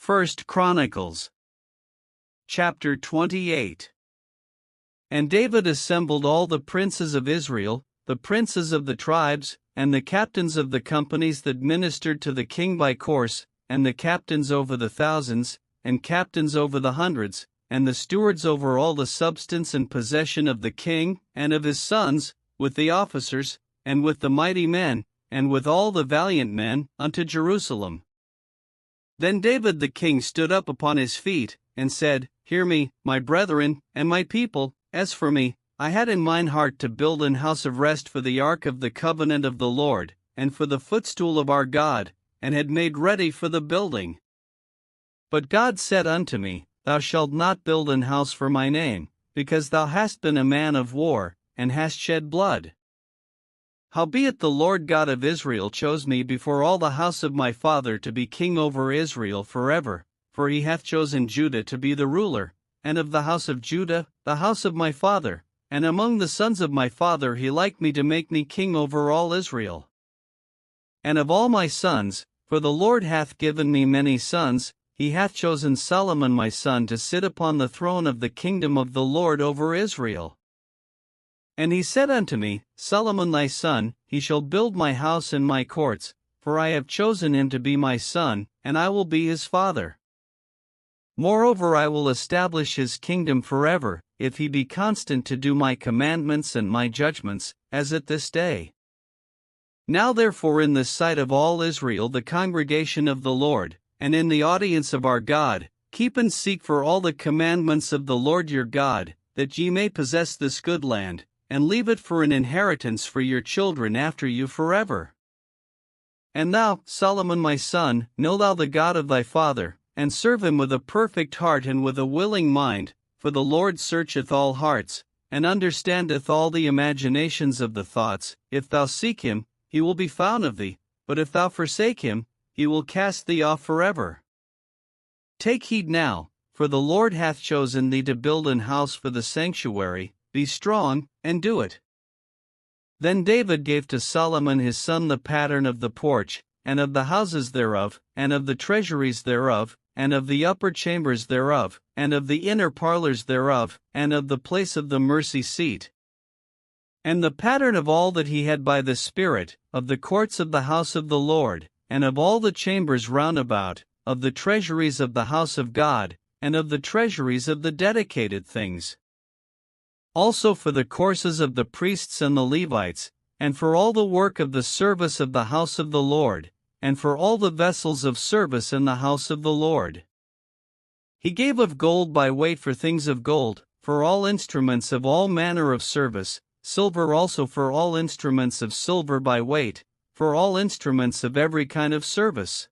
1 Chronicles chapter 28. And David assembled all the princes of Israel, the princes of the tribes, and the captains of the companies that ministered to the king by course, and the captains over the thousands, and captains over the hundreds, and the stewards over all the substance and possession of the king, and of his sons, with the officers, and with the mighty men, and with all the valiant men, unto Jerusalem. Then David the king stood up upon his feet, and said, Hear me, my brethren, and my people. As for me, I had in mine heart to build an house of rest for the ark of the covenant of the Lord, and for the footstool of our God, and had made ready for the building. But God said unto me, Thou shalt not build an house for my name, because thou hast been a man of war, and hast shed blood. Howbeit the Lord God of Israel chose me before all the house of my father to be king over Israel forever, for he hath chosen Judah to be the ruler, and of the house of Judah, the house of my father, and among the sons of my father he liked me to make me king over all Israel. And of all my sons, for the Lord hath given me many sons, he hath chosen Solomon my son to sit upon the throne of the kingdom of the Lord over Israel. And he said unto me, Solomon thy son, he shall build my house and my courts, for I have chosen him to be my son, and I will be his father. Moreover I will establish his kingdom forever, if he be constant to do my commandments and my judgments, as at this day. Now therefore in the sight of all Israel the congregation of the Lord, and in the audience of our God, keep and seek for all the commandments of the Lord your God, that ye may possess this good land, and leave it for an inheritance for your children after you forever. And thou, Solomon my son, know thou the God of thy father, and serve him with a perfect heart and with a willing mind, for the Lord searcheth all hearts, and understandeth all the imaginations of the thoughts. If thou seek him, he will be found of thee, but if thou forsake him, he will cast thee off forever. Take heed now, for the Lord hath chosen thee to build an house for the sanctuary. Be strong, and do it. Then David gave to Solomon his son the pattern of the porch, and of the houses thereof, and of the treasuries thereof, and of the upper chambers thereof, and of the inner parlors thereof, and of the place of the mercy seat. And the pattern of all that he had by the Spirit, of the courts of the house of the Lord, and of all the chambers round about, of the treasuries of the house of God, and of the treasuries of the dedicated things. Also for the courses of the priests and the Levites, and for all the work of the service of the house of the Lord, and for all the vessels of service in the house of the Lord. He gave of gold by weight for things of gold, for all instruments of all manner of service, silver also for all instruments of silver by weight, for all instruments of every kind of service.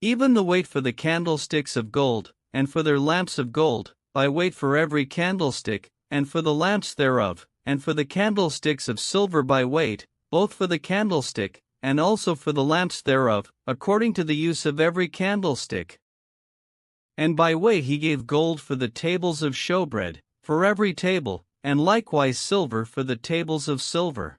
Even the weight for the candlesticks of gold, and for their lamps of gold, by weight for every candlestick, and for the lamps thereof, and for the candlesticks of silver by weight, both for the candlestick, and also for the lamps thereof, according to the use of every candlestick. And by weight he gave gold for the tables of showbread, for every table, and likewise silver for the tables of silver.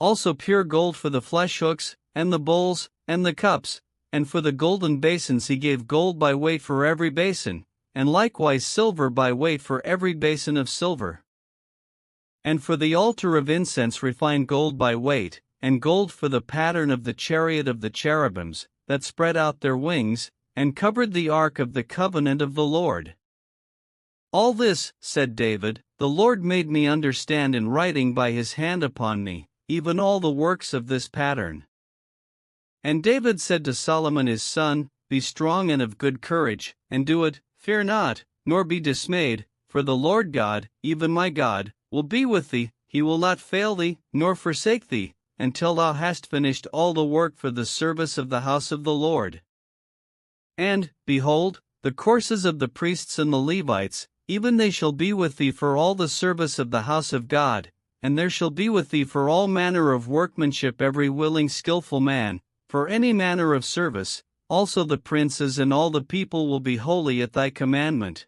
Also pure gold for the flesh hooks, and the bowls, and the cups, and for the golden basins he gave gold by weight for every basin, and likewise silver by weight for every basin of silver. And for the altar of incense refined gold by weight, and gold for the pattern of the chariot of the cherubims, that spread out their wings, and covered the ark of the covenant of the Lord. All this, said David, the Lord made me understand in writing by his hand upon me, even all the works of this pattern. And David said to Solomon his son, Be strong and of good courage, and do it. Fear not, nor be dismayed, for the Lord God, even my God, will be with thee. He will not fail thee, nor forsake thee, until thou hast finished all the work for the service of the house of the Lord. And, behold, the courses of the priests and the Levites, even they shall be with thee for all the service of the house of God, and there shall be with thee for all manner of workmanship every willing skillful man, for any manner of service. Also the princes and all the people will be holy at thy commandment.